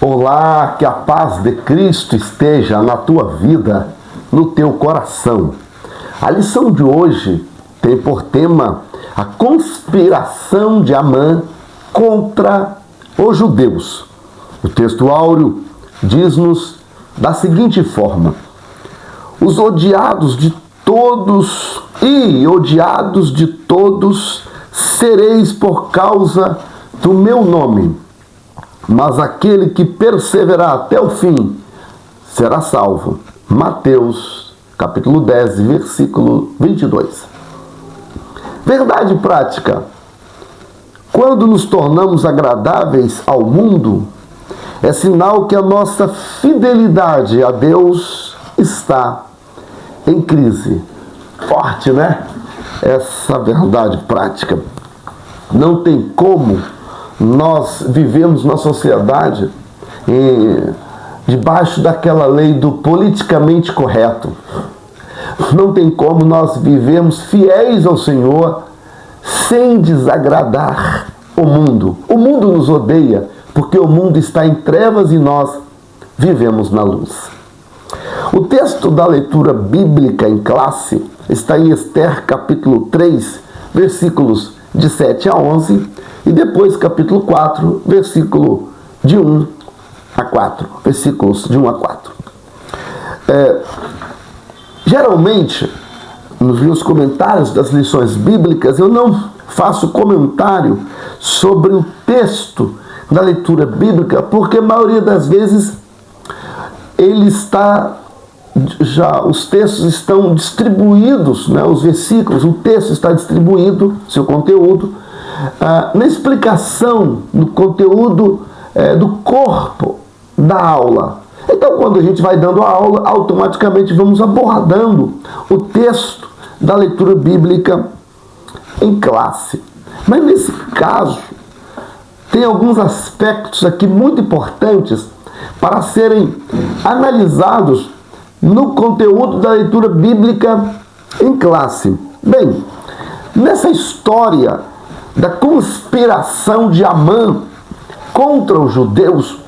Olá, que a paz de Cristo esteja na tua vida, no teu coração. A lição de hoje tem por tema a conspiração de Amã contra os judeus. O texto áureo diz-nos da seguinte forma: os odiados de todos sereis por causa do meu nome, mas aquele que perseverar até o fim será salvo. Mateus, capítulo 10, versículo 22. Verdade prática: quando nos tornamos agradáveis ao mundo, é sinal que a nossa fidelidade a Deus está em crise. Forte, né? Essa verdade prática. Não tem como nós vivemos na sociedade debaixo daquela lei do politicamente correto. Não tem como nós vivemos fiéis ao Senhor sem desagradar o mundo. O mundo nos odeia porque o mundo está em trevas e nós vivemos na luz. O texto da leitura bíblica em classe está em Esther, capítulo 3, versículos de 7 a 11, e depois capítulo 4, versículo de 1 a 4. Versículos de 1 a 4. Geralmente, nos meus comentários das lições bíblicas, eu não faço comentário sobre o texto da leitura bíblica, porque a maioria das vezes os textos estão distribuídos, né, os versículos, o texto está distribuído, seu conteúdo, na explicação do conteúdo do corpo da aula. Então, quando a gente vai dando a aula, automaticamente vamos abordando o texto da leitura bíblica em classe. Mas nesse caso, tem alguns aspectos aqui muito importantes para serem analisados no conteúdo da leitura bíblica em classe. Bem, nessa história da conspiração de Amã contra os judeus,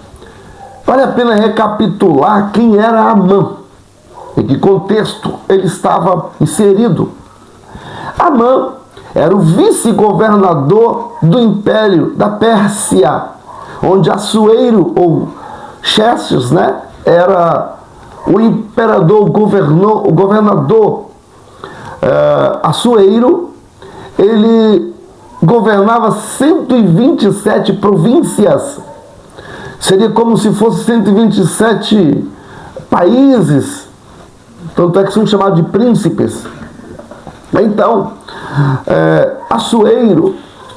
vale a pena recapitular quem era Amã, em que contexto ele estava inserido. Amã era o vice-governador do Império da Pérsia, onde Assuero, ou Xerxes, né, era o imperador, o governador. Assuero, ele governava 127 províncias. Seria como se fosse 127 países. Tanto é que são chamados de príncipes. Então, Assuero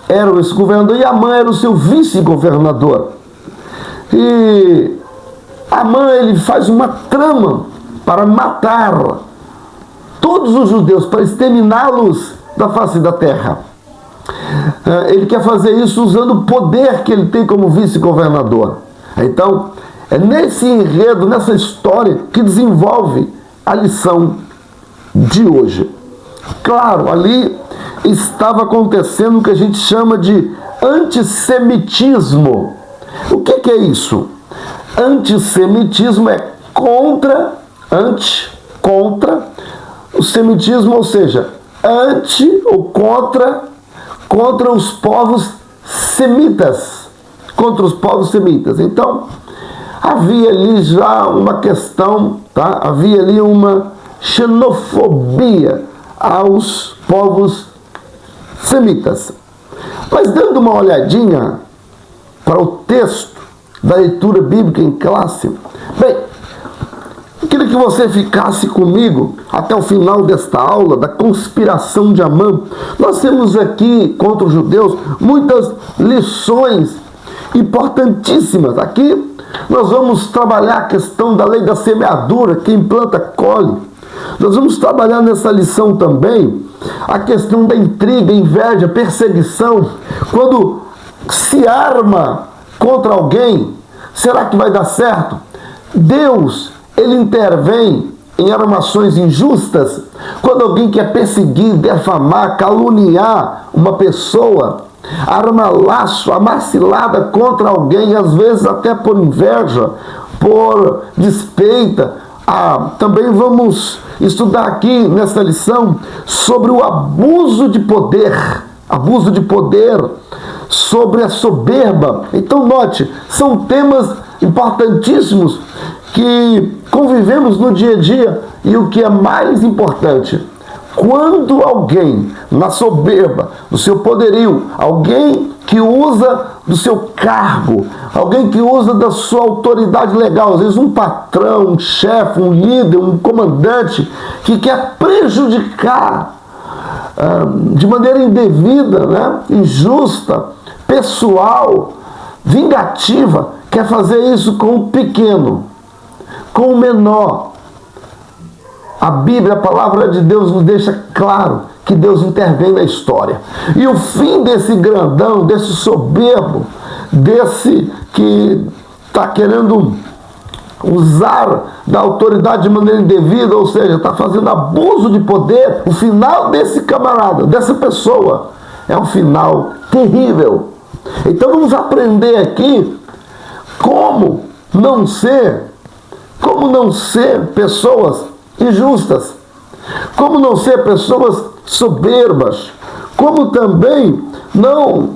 era esse governador e Amã era o seu vice-governador. E Amã, ele faz uma trama para matar todos os judeus, para exterminá-los da face da terra. Ele quer fazer isso usando o poder que ele tem como vice-governador. Então, é nesse enredo, nessa história, que desenvolve a lição de hoje. Claro, ali estava acontecendo o que a gente chama de antissemitismo. O que é isso? Antissemitismo é contra o semitismo, ou seja, anti ou contra os povos semitas. Contra os povos semitas. Então, havia ali já uma questão, tá? Havia ali uma xenofobia aos povos semitas. Mas dando uma olhadinha para o texto da leitura bíblica em classe, bem, eu queria que você ficasse comigo até o final desta aula da conspiração de Amã. Nós temos aqui contra os judeus muitas lições importantíssimas. Aqui nós vamos trabalhar a questão da lei da semeadura, quem planta colhe. Nós vamos trabalhar nessa lição também a questão da intriga, inveja, perseguição. Quando se arma contra alguém, será que vai dar certo? Deus, ele intervém em armações injustas. Quando alguém quer perseguir, defamar, caluniar uma pessoa, arma laço, arma cilada contra alguém, às vezes até por inveja, por despeita. Também vamos estudar aqui nessa lição sobre o abuso de poder, sobre a soberba. Então note, são temas importantíssimos que convivemos no dia a dia, e o que é mais importante, quando alguém na soberba, do seu poderio, alguém que usa do seu cargo, alguém que usa da sua autoridade legal, às vezes um patrão, um chefe, um líder, um comandante, que quer prejudicar de maneira indevida, né, injusta, pessoal, vingativa, quer fazer isso com o pequeno, com o menor. A Bíblia, a palavra de Deus, nos deixa claro que Deus intervém na história. E o fim desse grandão, desse soberbo, desse que está querendo usar da autoridade de maneira indevida, ou seja, está fazendo abuso de poder, o final desse camarada, dessa pessoa, é um final terrível. Então vamos aprender aqui como não ser pessoas injustas, como não ser pessoas soberbas, como também não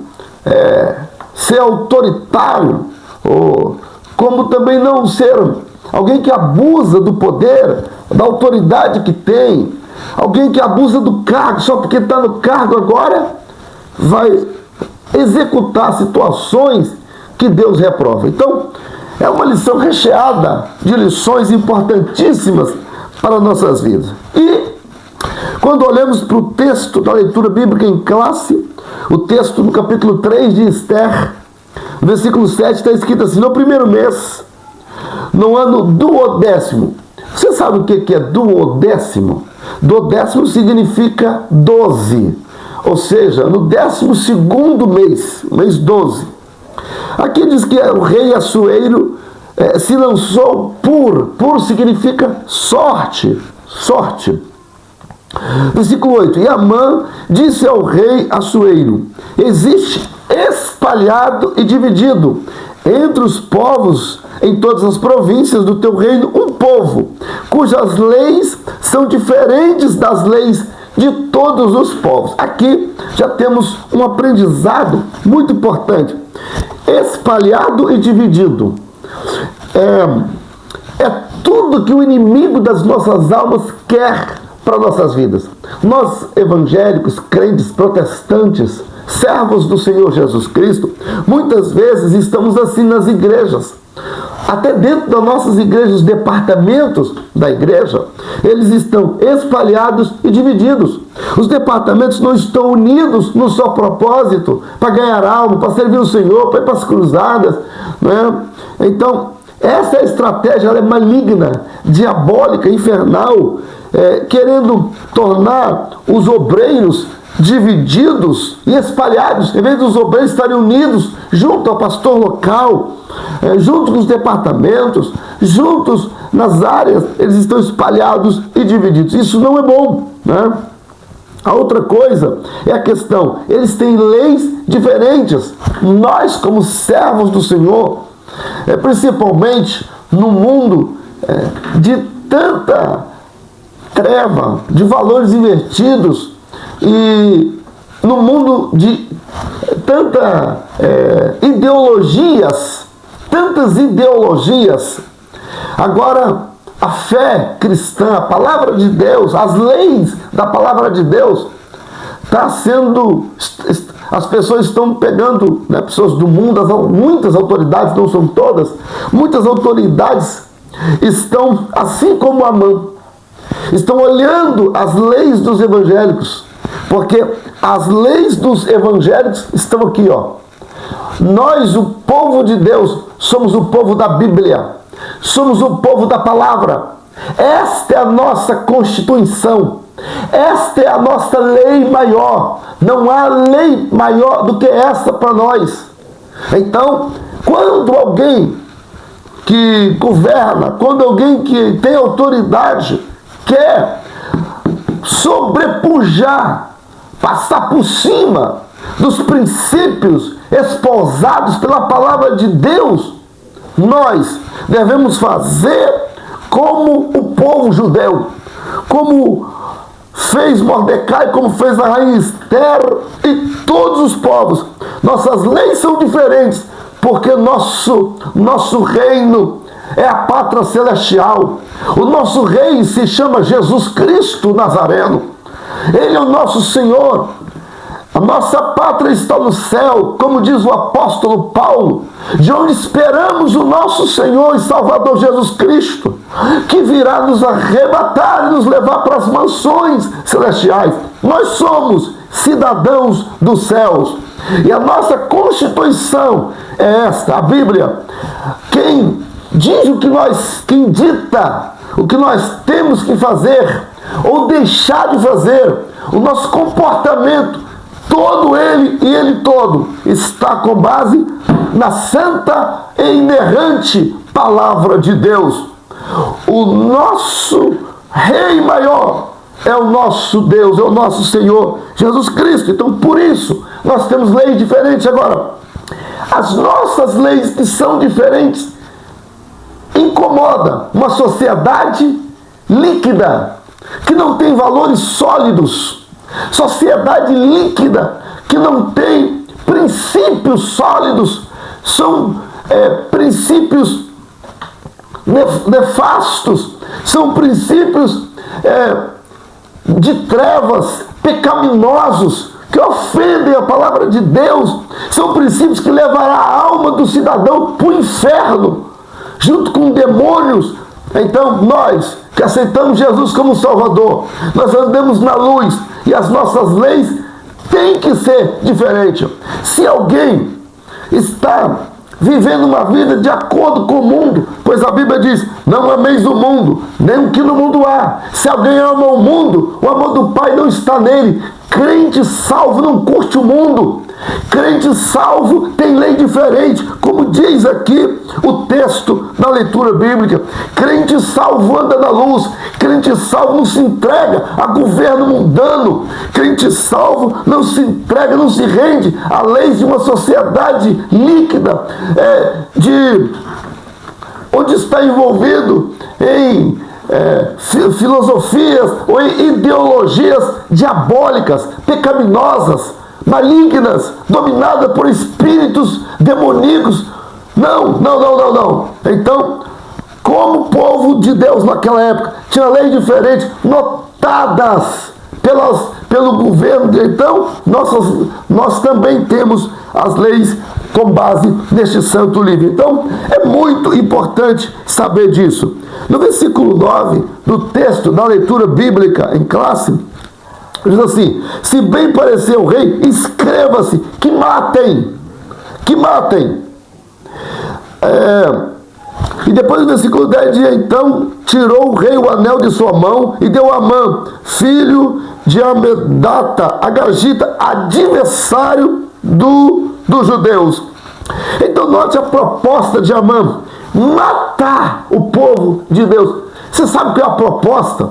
ser autoritário, ou como também não ser alguém que abusa do poder, da autoridade que tem, alguém que abusa do cargo, só porque está no cargo agora vai executar situações que Deus reprova. Então, é uma lição recheada de lições importantíssimas para nossas vidas. E quando olhamos para o texto da leitura bíblica em classe, o texto no capítulo 3 de Esther, no versículo 7 está escrito assim: no primeiro mês, no ano duodécimo. Você sabe o que é duodécimo? Duodécimo significa 12, ou seja, no 12º mês, mês 12. Aqui diz que o rei Assuero se lançou pur significa sorte. Versículo 8: e Amã disse ao rei Assuero: existe espalhado e dividido entre os povos em todas as províncias do teu reino um povo, cujas leis são diferentes das leis de todos os povos. Aqui já temos um aprendizado muito importante. Espalhado e dividido é tudo que o inimigo das nossas almas quer para nossas vidas. Nós, evangélicos, crentes, protestantes, servos do Senhor Jesus Cristo, muitas vezes estamos assim nas igrejas. Até dentro das nossas igrejas, os departamentos da igreja, eles estão espalhados e divididos. Os departamentos não estão unidos no só propósito, para ganhar alma, para servir o Senhor, para ir para as cruzadas, né? Então, essa estratégia ela é maligna, diabólica, infernal, querendo tornar os obreiros divididos e espalhados, em vez dos obreiros estarem unidos junto ao pastor local, junto com os departamentos, juntos nas áreas, eles estão espalhados e divididos. Isso não é bom, né? A outra coisa é a questão, eles têm leis diferentes. Nós, como servos do Senhor, principalmente no mundo de tanta treva, de valores invertidos, e no mundo de tantas ideologias, agora a fé cristã, a palavra de Deus, as leis da palavra de Deus, as pessoas estão pegando, né, pessoas do mundo, muitas autoridades, não são todas, muitas autoridades estão, assim como Amã, estão olhando as leis dos evangélicos, porque as leis dos evangélicos estão aqui, ó. Nós, o povo de Deus, somos o povo da Bíblia, somos o povo da palavra. Esta é a nossa Constituição, esta é a nossa lei maior. Não há lei maior do que essa para nós. Então, quando alguém que governa, quando alguém que tem autoridade quer sobrepujar, passar por cima dos princípios esposados pela palavra de Deus, nós devemos fazer como o povo judeu, como fez Mordecai, como fez a rainha Esther e todos os povos. Nossas leis são diferentes, porque nosso reino é a pátria celestial. O nosso rei se chama Jesus Cristo Nazareno. Ele é o nosso Senhor. A nossa pátria está no céu, como diz o apóstolo Paulo, de onde esperamos o nosso Senhor e Salvador Jesus Cristo, que virá nos arrebatar e nos levar para as mansões celestiais. Nós somos cidadãos dos céus. E a nossa Constituição é esta, a Bíblia. Quem diz quem dita o que nós temos que fazer ou deixar de fazer, o nosso comportamento, todo ele e ele todo está com base na santa e inerrante palavra de Deus. O nosso Rei maior é o nosso Deus, é o nosso Senhor Jesus Cristo. Então, por isso, nós temos leis diferentes. Agora, as nossas leis que são diferentes incomoda uma sociedade líquida, que não tem valores sólidos. Sociedade líquida, que não tem princípios sólidos, são princípios nefastos, são princípios de trevas, pecaminosos, que ofendem a palavra de Deus, são princípios que levarão a alma do cidadão para o inferno, junto com demônios. Então, nós que aceitamos Jesus como Salvador, nós andamos na luz, e as nossas leis têm que ser diferentes. Se alguém está vivendo uma vida de acordo com o mundo, pois a Bíblia diz: não ameis o mundo, nem o que no mundo há. Se alguém ama o mundo, o amor do Pai não está nele. Crente salvo não curte o mundo. Crente salvo tem lei diferente, como diz aqui o texto da leitura bíblica. Crente salvo anda na luz. Crente salvo não se entrega a governo mundano. Crente salvo não se entrega, não se rende a leis de uma sociedade líquida, onde está envolvido em filosofias ou em ideologias diabólicas, pecaminosas, malignas, dominadas por espíritos demoníacos. Não. Então, como o povo de Deus naquela época tinha leis diferentes, notadas pelo governo, então nós também temos as leis com base neste santo livro. Então, é muito importante saber disso. No versículo 9 do texto da leitura bíblica em classe, diz assim: se bem parecer o rei, inscreva-se, que matem. E depois do versículo 10 diz: então tirou o rei o anel de sua mão e deu a Amã, filho de Amedata, Agagita, adversário dos judeus. Então note a proposta de Amã: matar o povo de Deus. Você sabe o que é a proposta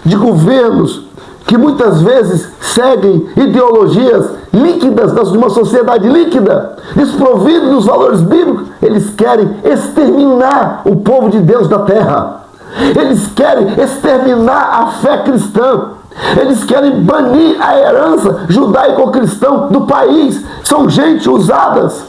de governos que muitas vezes seguem ideologias líquidas de uma sociedade líquida, desprovido dos valores bíblicos? Eles querem exterminar o povo de Deus da terra. Eles querem exterminar a fé cristã. Eles querem banir a herança judaico-cristã do país. São gente usadas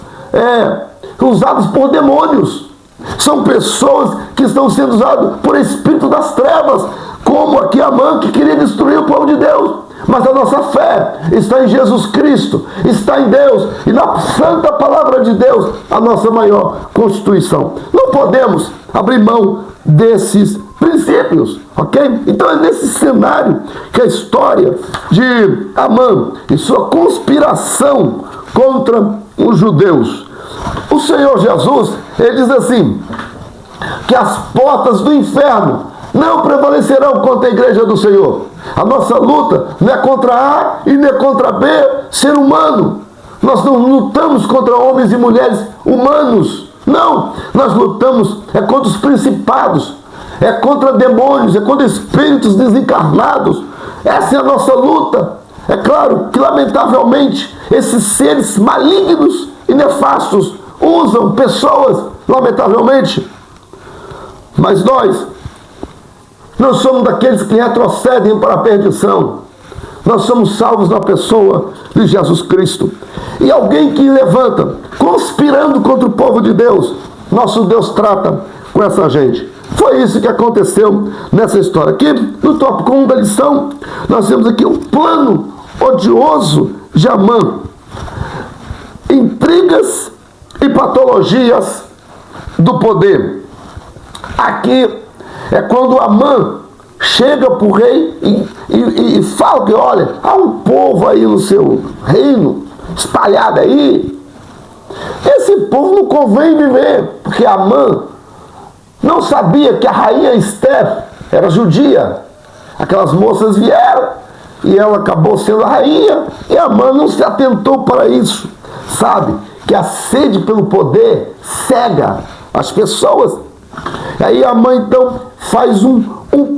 por demônios. São pessoas que estão sendo usadas por espírito das trevas, como aqui Amã, que queria destruir o povo de Deus. Mas a nossa fé está em Jesus Cristo, está em Deus e na santa palavra de Deus, a nossa maior constituição. Não podemos abrir mão desses princípios, ok? Então é nesse cenário que a história de Amã e sua conspiração contra os judeus. O Senhor Jesus, ele diz assim, que as portas do inferno não prevalecerão contra a igreja do Senhor. A nossa luta não é contra A e nem contra B, ser humano. Nós não lutamos contra homens e mulheres humanos. Não, nós lutamos contra os principados, contra demônios, contra espíritos desencarnados. Essa é a nossa luta. É claro que, lamentavelmente, esses seres malignos e nefastos usam pessoas, lamentavelmente. Mas nós não somos daqueles que retrocedem para a perdição. Nós somos salvos na pessoa de Jesus Cristo. E alguém que levanta, conspirando contra o povo de Deus, nosso Deus trata com essa gente. Foi isso que aconteceu nessa história. Aqui, no tópico 1 da lição, nós temos aqui o plano odioso de Amã. Intrigas e patologias do poder. Aqui é quando Amã chega para o rei e fala que, olha, há um povo aí no seu reino, espalhado aí. Esse povo não convém viver, porque Amã não sabia que a rainha Esther era judia. Aquelas moças vieram e ela acabou sendo a rainha, e Amã não se atentou para isso. Sabe que a sede pelo poder cega as pessoas. Aí Amã então faz um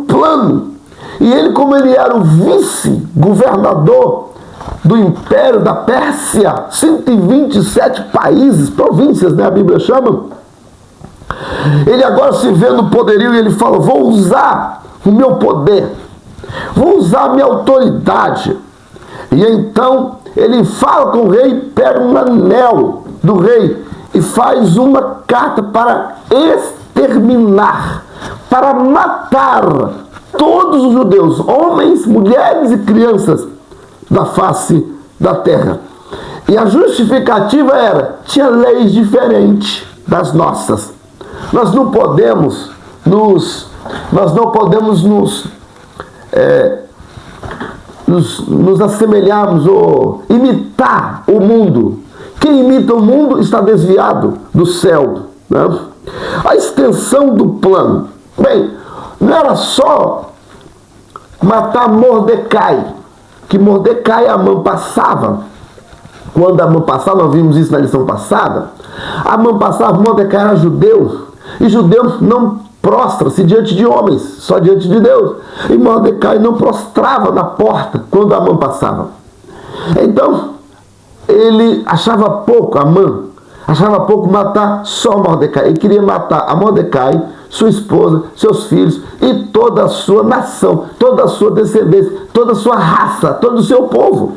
plano. E ele, como ele era o vice-governador do Império da Pérsia, 127 países, províncias, né, a Bíblia chama, ele agora se vê no poderio e ele fala: vou usar o meu poder, vou usar a minha autoridade. E então ele fala com o rei, pega um anel do rei e faz uma carta para exterminar, para matar todos os judeus, homens, mulheres e crianças, da face da terra. E a justificativa era: tinha leis diferentes das nossas. Nós não podemos nos assemelharmos ou imitar o mundo. Quem imita o mundo está desviado do céu, né? A extensão do plano. Bem, não era só matar Mordecai, que Mordecai e Amã passava. Quando Amã passava, nós vimos isso na lição passada, Amã passava, Mordecai era judeu, e judeu não prostra-se diante de homens, só diante de Deus. E Mordecai não prostrava na porta quando Amã passava. Então, ele achava pouco, Amã achava pouco matar só Mordecai. Ele queria matar a Mordecai, sua esposa, seus filhos e toda a sua nação, toda a sua descendência, toda a sua raça, todo o seu povo.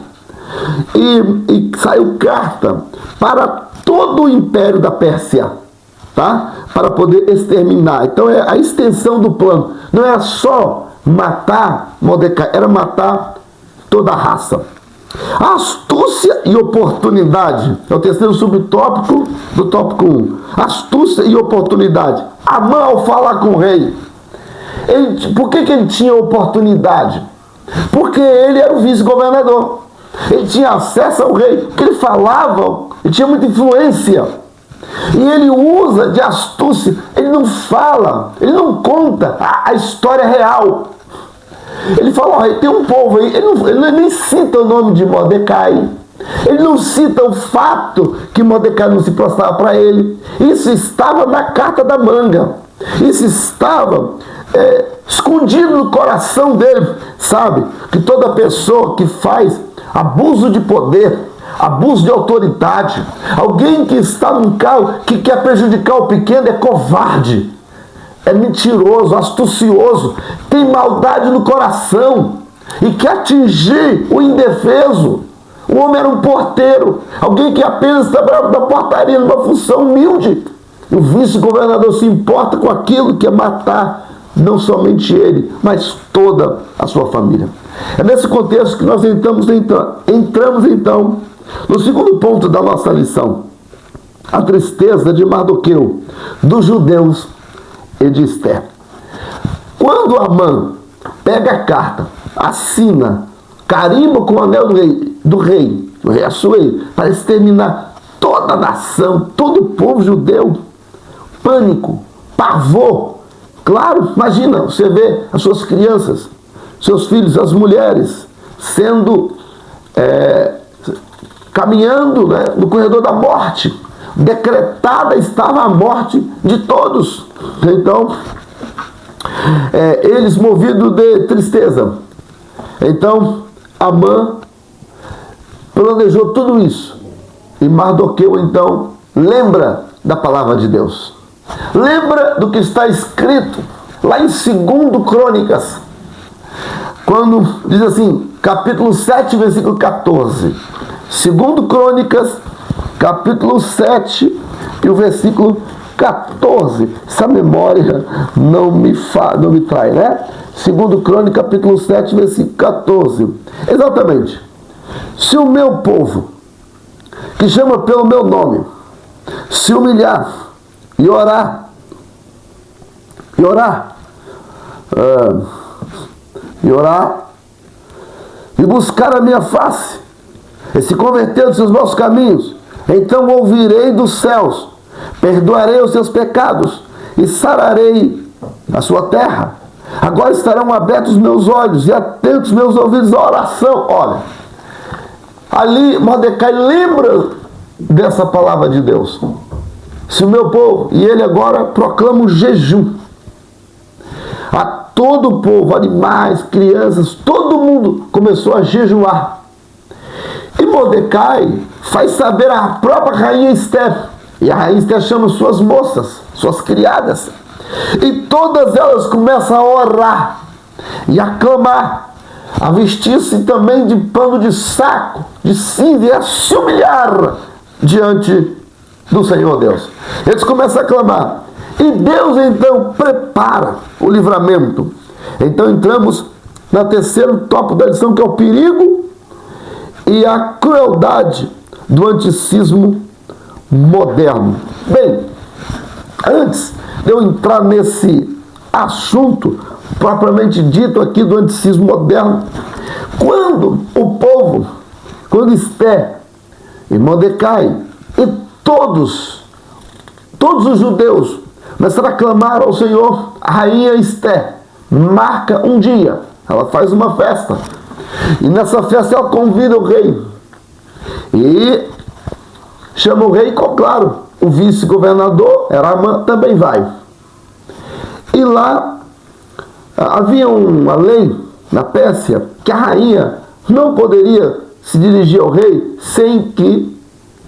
E saiu carta para todo o Império da Pérsia, tá? Para poder exterminar. Então a extensão do plano não era só matar Mordecai, era matar toda a raça. Astúcia e oportunidade é o terceiro subtópico do tópico 1. Astúcia e oportunidade. Amã, ao falar com o rei, por que ele tinha oportunidade? Porque ele era o vice-governador. Ele tinha acesso ao rei, porque ele falava, ele tinha muita influência. E ele usa de astúcia, ele não fala, ele não conta a história real. Ele fala: ó, tem um povo aí, ele nem cita o nome de Mordecai, ele não cita o fato que Mordecai não se prostrava para ele. Isso estava na carta da manga, isso estava escondido no coração dele. Sabe que toda pessoa que faz abuso de poder, abuso de autoridade, alguém que está num carro que quer prejudicar o pequeno, é covarde, é mentiroso, astucioso, tem maldade no coração e quer atingir o indefeso. O homem era um porteiro, alguém que apenas trabalhava na portaria, numa função humilde. O vice-governador se importa com aquilo que é matar não somente ele, mas toda a sua família. É nesse contexto que nós entramos então no segundo ponto da nossa lição: a tristeza de Mardoqueu, dos judeus e de Esther. Quando Amã pega a carta, assina, carimba com o anel do rei Assuero, para exterminar toda a nação, todo o povo judeu, pânico, pavor. Claro, imagina, você vê as suas crianças, seus filhos, as mulheres, sendo caminhando, né, no corredor da morte. Decretada estava a morte de todos. Então, eles movidos de tristeza. Então, Amã planejou tudo isso. E Mardoqueu, então, lembra da palavra de Deus. Lembra do que está escrito lá em 2 Crônicas, quando diz assim, capítulo 7, versículo 14. 2 Crônicas, capítulo 7, e o versículo 14. Essa memória não me trai, né? 2 Crônicas, capítulo 7, versículo 14. Exatamente. Se o meu povo, que chama pelo meu nome, se humilhar e orar, e buscar a minha face, e se converter dos seus maus caminhos, então ouvirei dos céus, perdoarei os seus pecados e sararei a sua terra. Agora estarão abertos meus olhos e atentos meus ouvidos à oração. Olha, ali Mordecai lembra dessa palavra de Deus. Se o meu povo, e ele agora proclama o jejum a todo o povo, animais, crianças, todo mundo começou a jejuar. E Mordecai faz saber à própria rainha Esther, e a rainha Esther chama suas moças, suas criadas, e todas elas começam a orar e a clamar, a vestir-se também de pano de saco, de cinza, e a se humilhar diante do Senhor Deus. Eles começam a clamar, e Deus então prepara o livramento. Então entramos no terceiro tópico da lição, que é o perigo e a crueldade do anticismo moderno. Bem, antes de eu entrar nesse assunto propriamente dito aqui do anticismo moderno, quando o povo, quando Esther e Mordecai e todos os judeus começaram a clamar ao Senhor, a rainha Esther marca um dia, ela faz uma festa, e nessa festa ela convida o rei, e chama o rei, claro, o vice-governador, Eramã, também vai. E lá havia uma lei na Pérsia que a rainha não poderia se dirigir ao rei sem que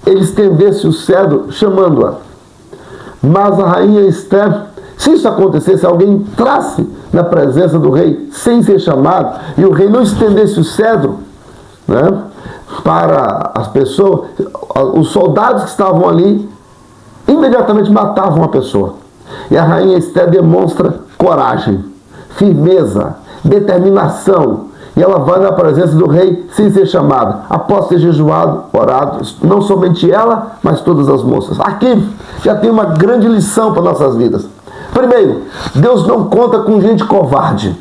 ele estendesse o cetro chamando-a. Mas a rainha Esther, se isso acontecesse, alguém entrasse na presença do rei sem ser chamado, e o rei não estendesse o cetro, né, para as pessoas, os soldados que estavam ali imediatamente matavam a pessoa. E a rainha Esther demonstra coragem, firmeza, determinação, e ela vai na presença do rei sem ser chamada, após ter jejuado, orado, não somente ela, mas todas as moças. Aqui já tem uma grande lição para nossas vidas. Primeiro, Deus não conta com gente covarde.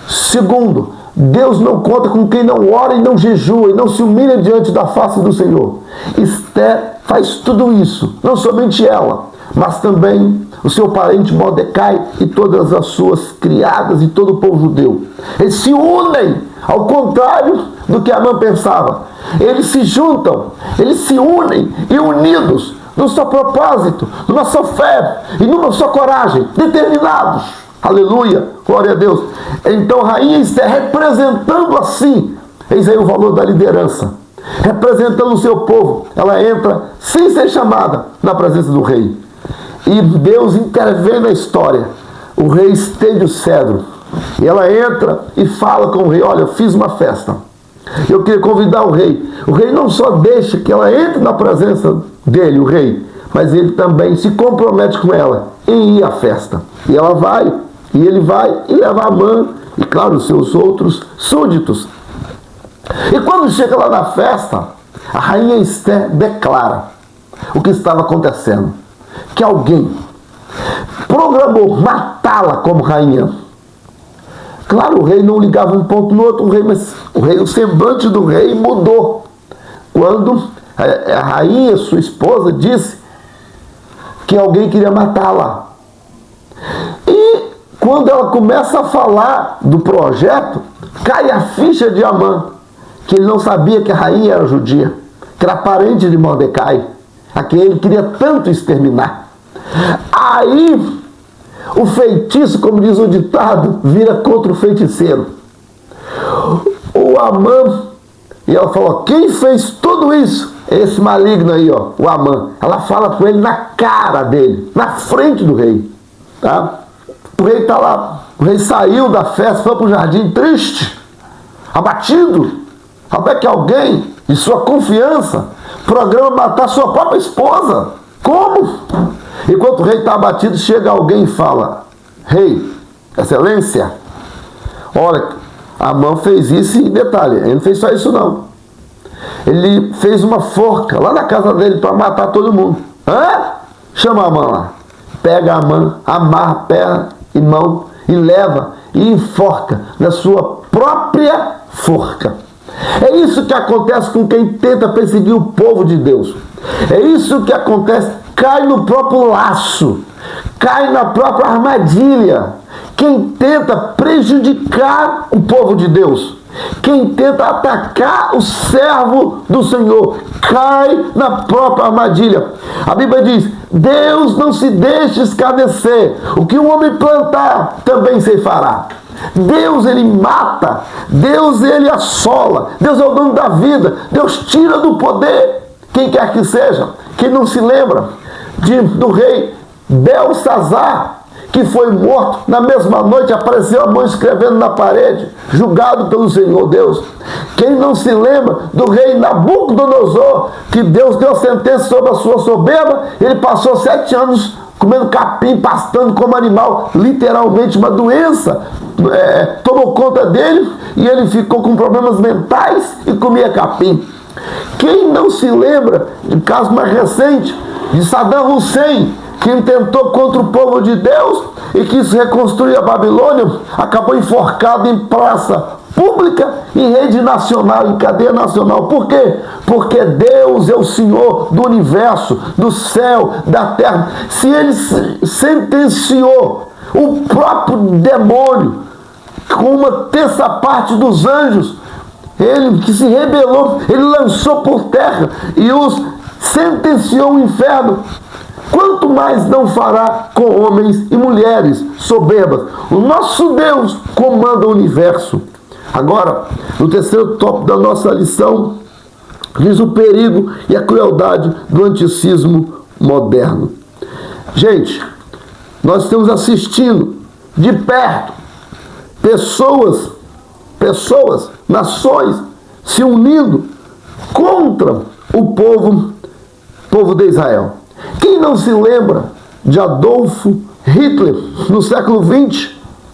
Segundo, Deus não conta com quem não ora e não jejua e não se humilha diante da face do Senhor. Esther faz tudo isso, não somente ela, mas também o seu parente Mordecai e todas as suas criadas e todo o povo judeu. Eles se unem, ao contrário do que Amã pensava. Eles se juntam, eles se unem, e unidos no seu propósito, na nossa fé e na sua coragem, determinados. Aleluia, glória a Deus. Então a rainha Esther, representando assim, eis aí o valor da liderança, representando o seu povo, ela entra sem ser chamada na presença do rei. E Deus intervém na história. O rei estende o cetro, e ela entra e fala com o rei: olha, eu fiz uma festa, eu queria convidar o rei. O rei não só deixa que ela entre na presença dele, o rei, mas ele também se compromete com ela em ir à festa. E ela vai, e ele vai, e leva Amã e, claro, os seus outros súditos. E quando chega lá na festa, a rainha Esther declara o que estava acontecendo, que alguém programou matá-la como rainha. Claro, o rei não ligava um ponto no outro, o semblante do rei mudou quando a rainha, sua esposa, disse que alguém queria matá-la. E quando ela começa a falar do projeto, cai a ficha de Amã, que ele não sabia que a rainha era judia, que era parente de Mordecai, a quem ele queria tanto exterminar. Aí o feitiço, como diz o ditado, vira contra o feiticeiro. O Amã E ela falou: quem fez tudo isso? Esse maligno aí, ó, o Amã. Ela fala com ele na cara dele, na frente do rei. Tá? O rei está lá. O rei saiu da festa, foi para o jardim triste, abatido. Até que alguém de sua confiança programa matar sua própria esposa. Como? Enquanto o rei está abatido, chega alguém e fala: rei, excelência, olha, Amã fez isso, e detalhe, ele não fez só isso não. Ele fez uma forca lá na casa dele para matar todo mundo. Hã? Chama Amã lá. Pega Amã, amarra perna e mão e leva e enforca na sua própria forca. É isso que acontece com quem tenta perseguir o povo de Deus. É isso que acontece, cai no próprio laço, cai na própria armadilha. Quem tenta prejudicar o povo de Deus, quem tenta atacar o servo do Senhor, cai na própria armadilha. A Bíblia diz: Deus não se deixa escarnecer, o que um homem plantar também se fará. Deus, ele mata, Deus, ele assola, Deus é o dono da vida, Deus tira do poder quem quer que seja. Quem não se lembra do rei Belsazar, que foi morto, na mesma noite apareceu a mão escrevendo na parede, julgado pelo Senhor Deus. Quem não se lembra do rei Nabucodonosor, que Deus deu sentença sobre a sua soberba, ele passou 7 anos comendo capim, pastando como animal, literalmente uma doença tomou conta dele, e ele ficou com problemas mentais e comia capim. Quem não se lembra de caso mais recente de Saddam Hussein, que tentou contra o povo de Deus e quis reconstruir a Babilônia, acabou enforcado em praça pública, em rede nacional, em cadeia nacional. Por quê? Porque Deus é o Senhor do universo, do céu, da terra. Se ele sentenciou o próprio demônio com uma terça parte dos anjos, ele que se rebelou, ele lançou por terra e os sentenciou ao inferno, quanto mais não fará com homens e mulheres soberbas? O nosso Deus comanda o universo. Agora, no terceiro tópico da nossa lição, diz o perigo e a crueldade do anticismo moderno. Gente, nós estamos assistindo de perto pessoas, nações se unindo contra o povo de Israel. Quem não se lembra de Adolfo Hitler no século XX,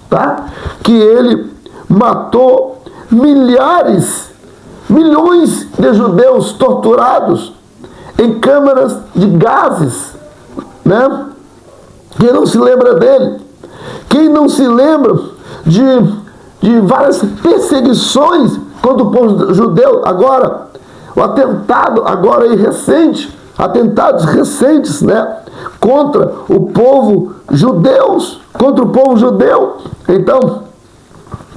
tá? Que ele matou milhões de judeus torturados em câmaras de gases, né? Quem não se lembra dele? Quem não se lembra de várias perseguições contra o povo judeu? Agora, o atentado agora aí recente, atentados recentes, né, contra o povo judeu. Então,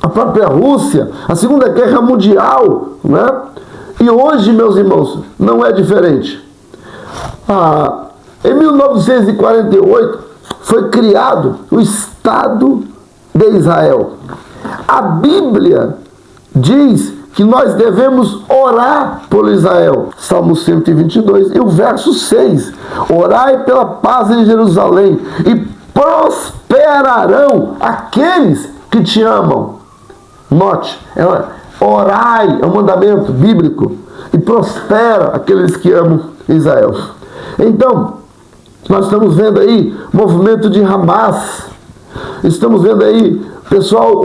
a própria Rússia, a Segunda Guerra Mundial, né? E hoje, meus irmãos, não é diferente. Em 1948 foi criado o Estado de Israel. A Bíblia diz que nós devemos orar por Israel. Salmo 122 e o verso 6. Orai pela paz em Jerusalém e prosperarão aqueles que te amam. Note, orai é um mandamento bíblico e prospera aqueles que amam Israel. Então, nós estamos vendo aí movimento de Hamas, estamos vendo aí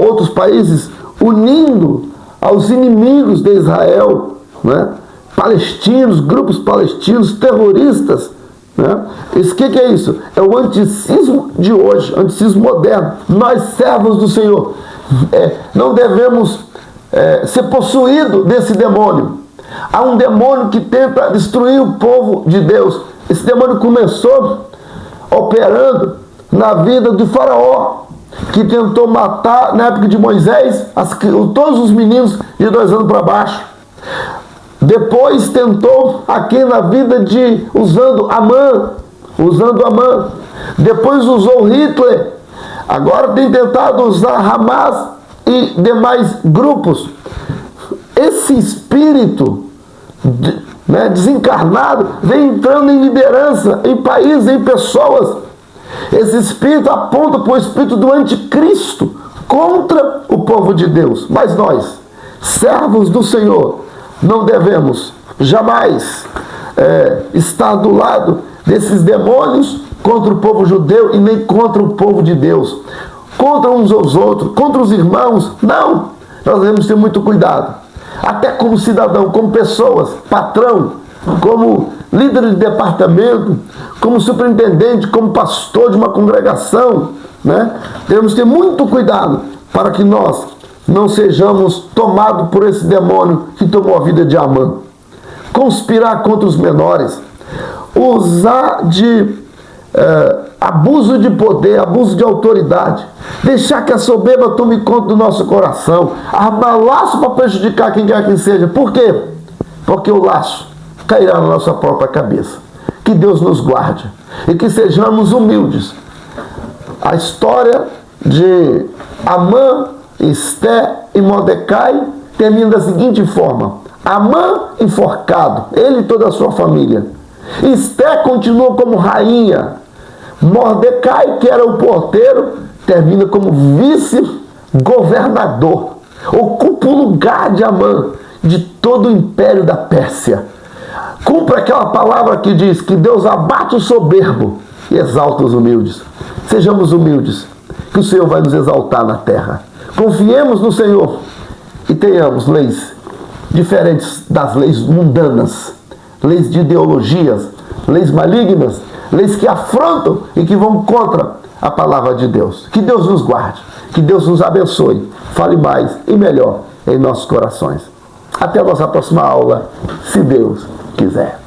outros países unindo aos inimigos de Israel, né? Palestinos, grupos palestinos, terroristas, né? O que é isso? É o anticismo de hoje, anticismo moderno. Nós, servos do Senhor, não devemos ser possuídos desse demônio. Há um demônio que tenta destruir o povo de Deus. Esse demônio começou operando na vida de Faraó, que tentou matar, na época de Moisés, todos os meninos de 2 anos para baixo. Depois tentou aqui na vida usando Amã. Depois usou Hitler. Agora tem tentado usar Hamas e demais grupos. esse espírito desencarnado vem entrando em liderança, em países, em pessoas. Esse espírito aponta para o espírito do anticristo contra o povo de Deus. Mas nós, servos do Senhor, não devemos jamais estar do lado desses demônios contra o povo judeu e nem contra o povo de Deus, contra uns aos outros, contra os irmãos. Não, nós devemos ter muito cuidado, até como cidadão, como pessoas, patrão, como líder de departamento, como superintendente, como pastor de uma congregação, devemos ter muito cuidado para que nós não sejamos tomados por esse demônio que tomou a vida de Amã. Conspirar contra os menores, usar de abuso de poder, abuso de autoridade, deixar que a soberba tome conta do nosso coração, armar laço para prejudicar quem quer que seja. Por quê? Porque o laço cairá na nossa própria cabeça. Que Deus nos guarde e que sejamos humildes. A história de Amã, Esté e Mordecai termina da seguinte forma: Amã enforcado, ele e toda a sua família. Esté continua como rainha. Mordecai, que era o porteiro, termina como vice-governador. Ocupa o lugar de Amã, de todo o império da Pérsia. Cumpra aquela palavra que diz que Deus abate o soberbo e exalta os humildes. Sejamos humildes, que o Senhor vai nos exaltar na terra. Confiemos no Senhor e tenhamos leis diferentes das leis mundanas, leis de ideologias, leis malignas, leis que afrontam e que vão contra a palavra de Deus. Que Deus nos guarde, que Deus nos abençoe, fale mais e melhor em nossos corações. Até a nossa próxima aula, se Deus quiser.